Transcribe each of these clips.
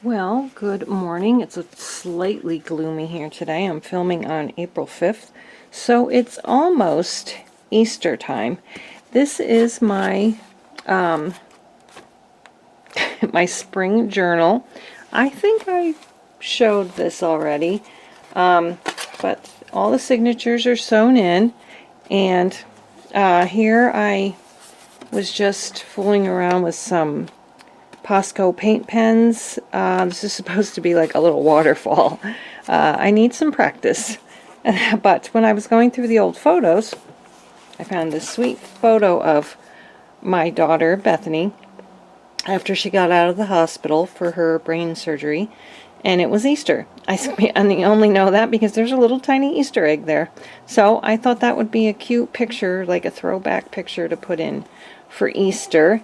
Well, good morning. It's a slightly gloomy here today. I'm filming on April 5th, so it's almost Easter time. This is my my spring journal. I think I showed this already, but all the signatures are sewn in, and here I was just fooling around with some Posco paint pens. This is supposed to be like a little waterfall. I need some practice. But when I was going through the old photos, I found this sweet photo of my daughter, Bethany, after she got out of the hospital for her brain surgery, and it was Easter. I only know that because there's a little tiny Easter egg there. So I thought that would be a cute picture, like a throwback picture to put in for Easter.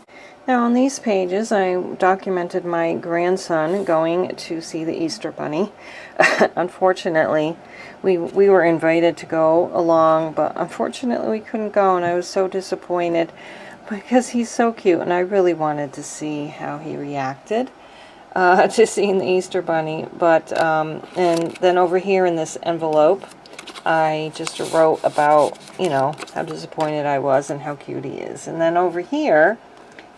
Now on these pages I documented my grandson going to see the Easter Bunny. Unfortunately, we were invited to go along, but unfortunately we couldn't go, and I was so disappointed because he's so cute, and I really wanted to see how he reacted to seeing the Easter Bunny. But and then over here in this envelope, I just wrote about, you know, how disappointed I was and how cute he is. And then over here,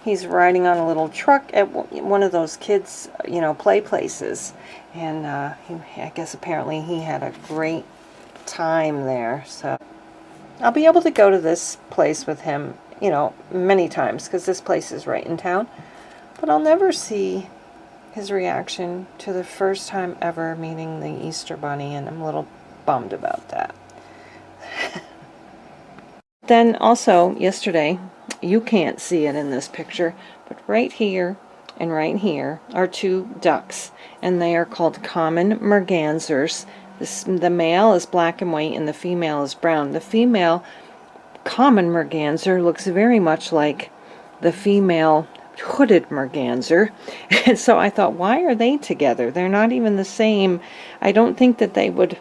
he's riding on a little truck at one of those kids, you know, play places. And I guess apparently he had a great time there. So I'll be able to go to this place with him, you know, many times, because this place is right in town. But I'll never see his reaction to the first time ever meeting the Easter Bunny, and I'm a little bummed about that. Then also yesterday, you can't see it in this picture, but right here and right here are two ducks, and they are called common mergansers. The male is black and white and the female is brown. The female common merganser looks very much like the female hooded merganser. And so I thought, why are they together? They're not even the same. I don't think that they would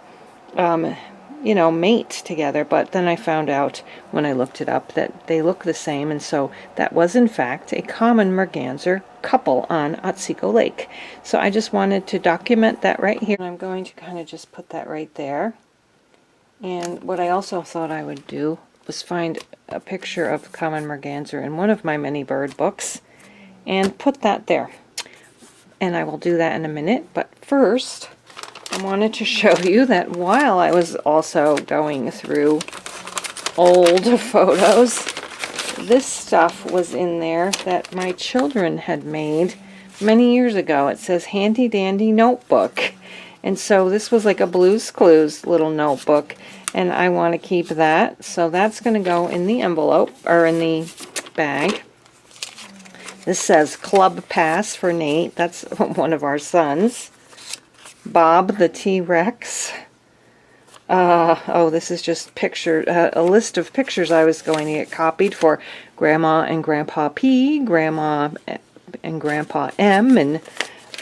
you know, mate together, but then I found out when I looked it up that they look the same, and so that was in fact a common merganser couple on Otsego Lake. So I just wanted to document that right here. I'm going to kind of just put that right there. And what I also thought I would do was find a picture of common merganser in one of my many bird books and put that there. And I will do that in a minute, but first I wanted to show you that while I was also going through old photos, this stuff was in there that my children had made many years ago. It says Handy Dandy Notebook. And so this was like a Blue's Clues little notebook, and I want to keep that. So that's going to go in the envelope, or in the bag. This says Club Pass for Nate. That's one of our sons. Bob the T-Rex. Oh, this is just a list of pictures I was going to get copied for Grandma and Grandpa P, Grandma and Grandpa M, and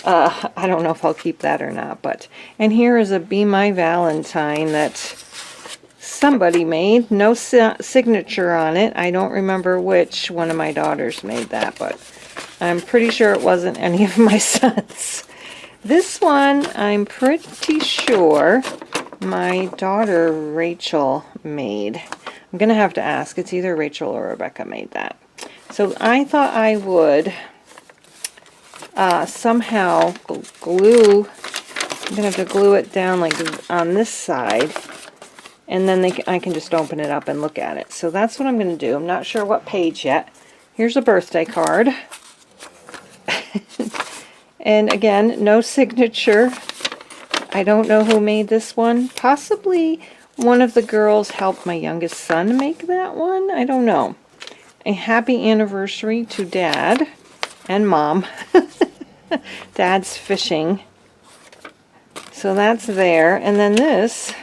I don't know if I'll keep that or not. But and here is a Be My Valentine that somebody made. No signature on it. I don't remember which one of my daughters made that, but I'm pretty sure it wasn't any of my sons. This one, I'm pretty sure my daughter Rachel made. I'm going to have to ask. It's either Rachel or Rebecca made that. So I thought I would somehow glue, I'm going to have to glue it down like on this side, and then I can just open it up and look at it. So that's what I'm going to do. I'm not sure what page yet. Here's a birthday card. And again, no signature. I don't know who made this one. Possibly one of the girls helped my youngest son make that one. I don't know. A happy anniversary to Dad and Mom. Dad's fishing. So that's there. And then this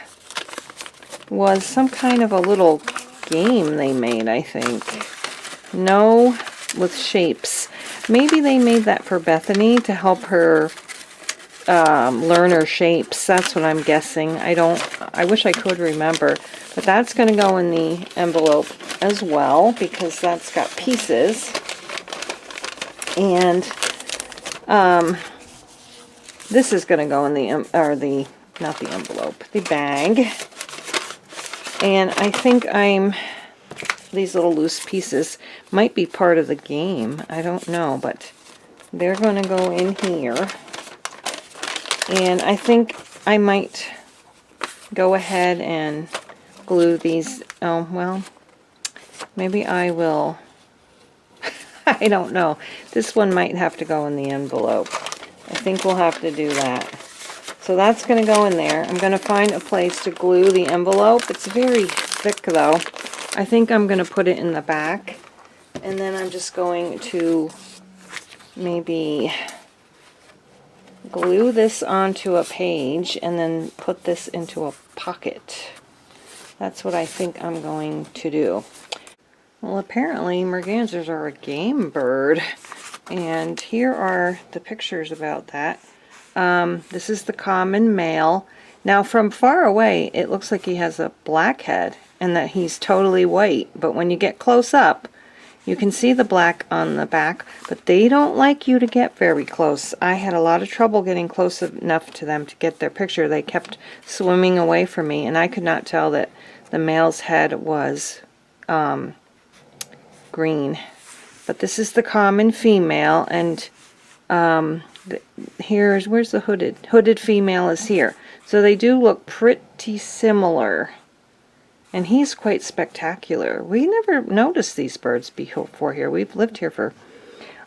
was some kind of a little game they made, I think. No, with shapes. Maybe they made that for Bethany to help her learn her shapes. That's what I'm guessing. I wish I could remember. But that's going to go in the envelope as well, because that's got pieces. And This is going to go in not the envelope, the bag. And I think these little loose pieces might be part of the game. I don't know, but they're going to go in here. And I think I might go ahead and glue these. Oh, well, maybe I will. I don't know. This one might have to go in the envelope. I think we'll have to do that. So that's going to go in there. I'm going to find a place to glue the envelope. It's very thick though. I think I'm going to put it in the back. And then I'm just going to maybe glue this onto a page and then put this into a pocket. That's what I think I'm going to do. Well, apparently mergansers are a game bird, and here are the pictures about that. This is the common male. Now from far away it looks like he has a black head and that he's totally white, but when you get close up you can see the black on the back, but they don't like you to get very close. I had a lot of trouble getting close enough to them to get their picture. They kept swimming away from me, and I could not tell that the male's head was green. But this is the common female, and where's the hooded female is here. So they do look pretty similar. And he's quite spectacular. We never noticed these birds before here. We've lived here for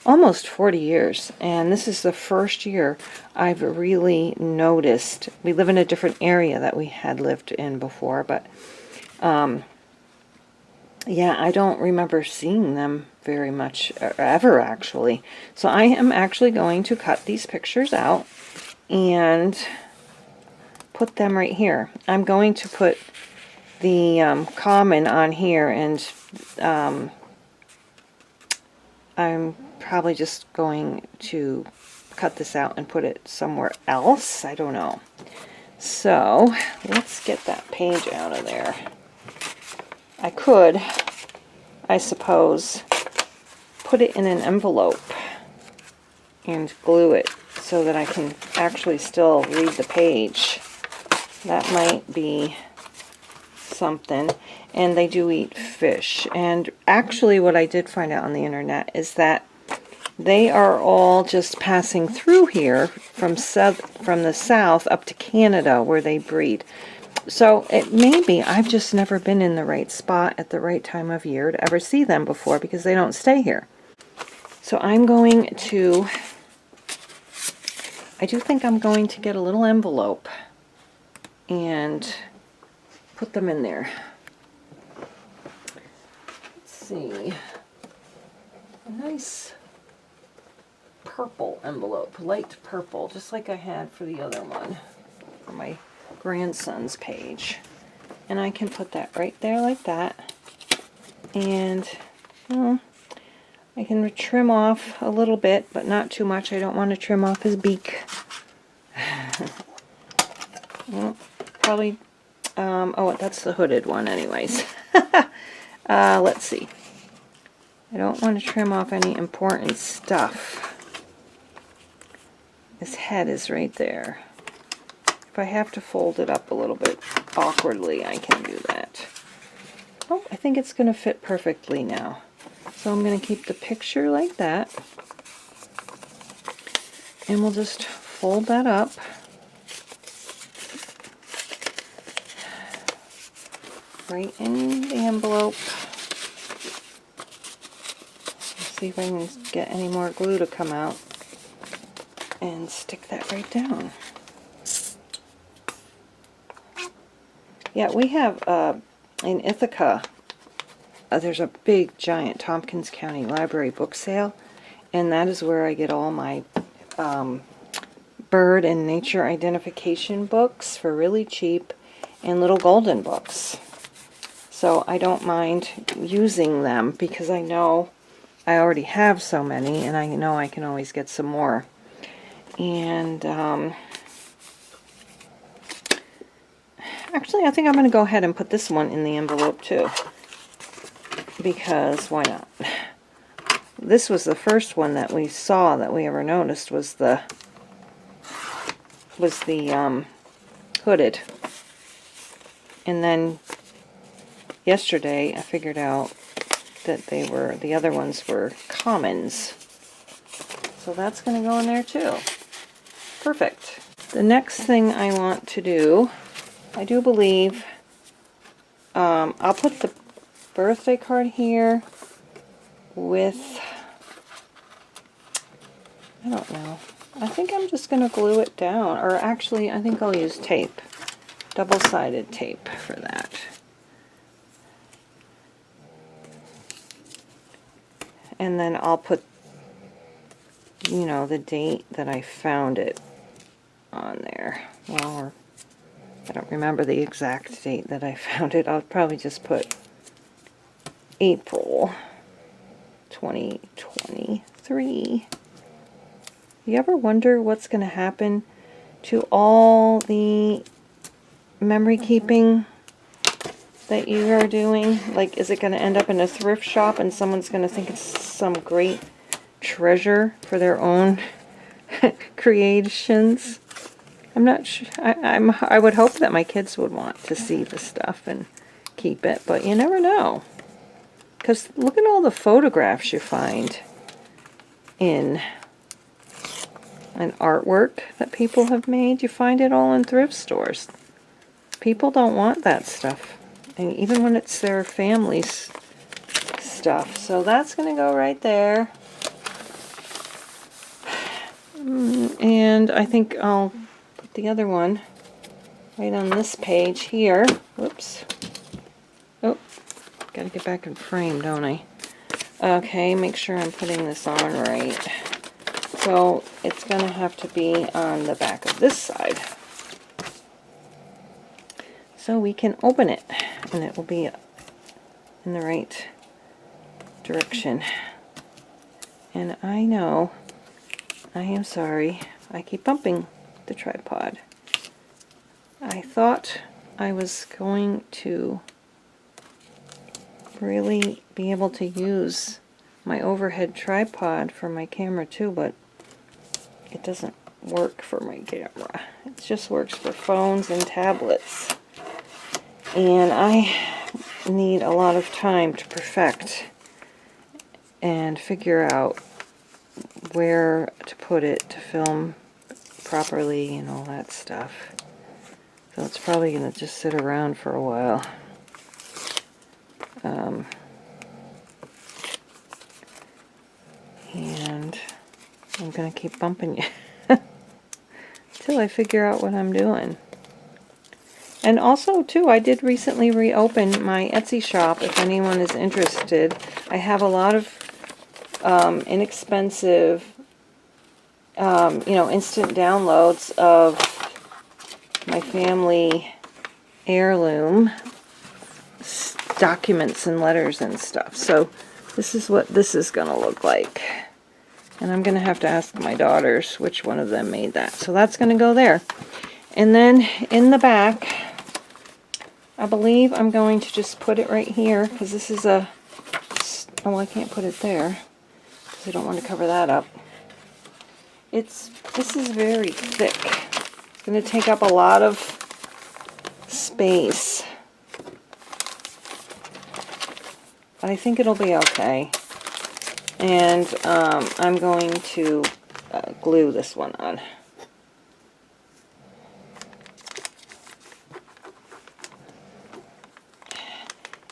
almost 40 years, and this is the first year I've really noticed. We live in a different area that we had lived in before, but yeah, I don't remember seeing them very much, ever actually. So I am actually going to cut these pictures out and put them right here. I'm going to put the common on here, and I'm probably just going to cut this out and put it somewhere else. I don't know. So let's get that page out of there. I could, I suppose, put it in an envelope and glue it so that I can actually still read the page. That might be something. And they do eat fish. And actually what I did find out on the internet is that they are all just passing through here from the south up to Canada where they breed. So it may be I've just never been in the right spot at the right time of year to ever see them before, because they don't stay here. So I do think I'm going to get a little envelope and put them in there. Let's see. A nice purple envelope, light purple, just like I had for the other one, for my grandson's page. And I can put that right there like that. And I can trim off a little bit, but not too much. I don't want to trim off his beak. Well, probably, oh, that's the hooded one anyways. Let's see. I don't want to trim off any important stuff. His head is right there. If I have to fold it up a little bit awkwardly, I can do that. Oh, I think it's going to fit perfectly now. So I'm going to keep the picture like that. And we'll just fold that up. Right in the envelope. Let's see if I can get any more glue to come out. And stick that right down. Yeah, we have in Ithaca, there's a big giant Tompkins County Library book sale, and that is where I get all my bird and nature identification books for really cheap, and little golden books. So I don't mind using them because I know I already have so many, and I know I can always get some more. And actually, I think I'm going to go ahead and put this one in the envelope too, because why not? This was the first one that we saw that we ever noticed, was the was the hooded. And then yesterday I figured out that the other ones were commons. So that's going to go in there too. Perfect. The next thing I want to do, I do believe, I'll put the birthday card here with, I don't know, I think I'm just going to glue it down, or actually I think I'll use tape, double-sided tape for that. And then I'll put, you know, the date that I found it on there. Well, I don't remember the exact date that I found it. I'll probably just put April 2023. You ever wonder what's going to happen to all the memory keeping that you are doing? Like, is it going to end up in a thrift shop and someone's going to think it's some great treasure for their own creations? I'm not sure. I would hope that my kids would want to see the stuff and keep it, but you never know. Because look at all the photographs you find in an artwork that people have made. You find it all in thrift stores. People don't want that stuff, and even when it's their family's stuff. So that's going to go right there. And I think I'll put the other one right on this page here. Whoops. Oh, gotta get back in frame, don't I? Okay, make sure I'm putting this on right. So it's going to have to be on the back of this side. So we can open it, and it will be in the right direction. And I know, I am sorry, I keep bumping the tripod. I thought I was going to really be able to use my overhead tripod for my camera too, but it doesn't work for my camera. It just works for phones and tablets. And I need a lot of time to perfect and figure out where to put it to film properly and all that stuff. So it's probably going to just sit around for a while. And I'm going to keep bumping you until I figure out what I'm doing. And also, too, I did recently reopen my Etsy shop if anyone is interested. I have a lot of inexpensive, instant downloads of my family heirloom documents and letters and stuff. So this is what this is going to look like. And I'm going to have to ask my daughters which one of them made that. So that's going to go there. And then in the back, I believe I'm going to just put it right here, because this is a, oh, I can't put it there because I don't want to cover that up. This is very thick. It's going to take up a lot of space. But I think it'll be okay. And I'm going to glue this one on.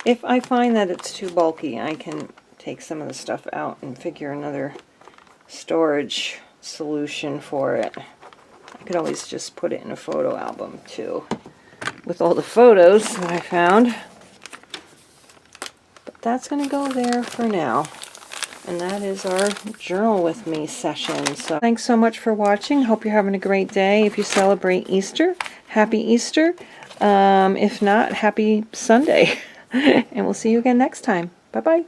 If I find that it's too bulky, I can take some of the stuff out and figure another storage solution for it. I could always just put it in a photo album too, with all the photos that I found. But that's going to go there for now. And that is our journal with me session. So thanks so much for watching. Hope you're having a great day. If you celebrate Easter, happy Easter. If not, happy Sunday. And we'll see you again next time. Bye-bye.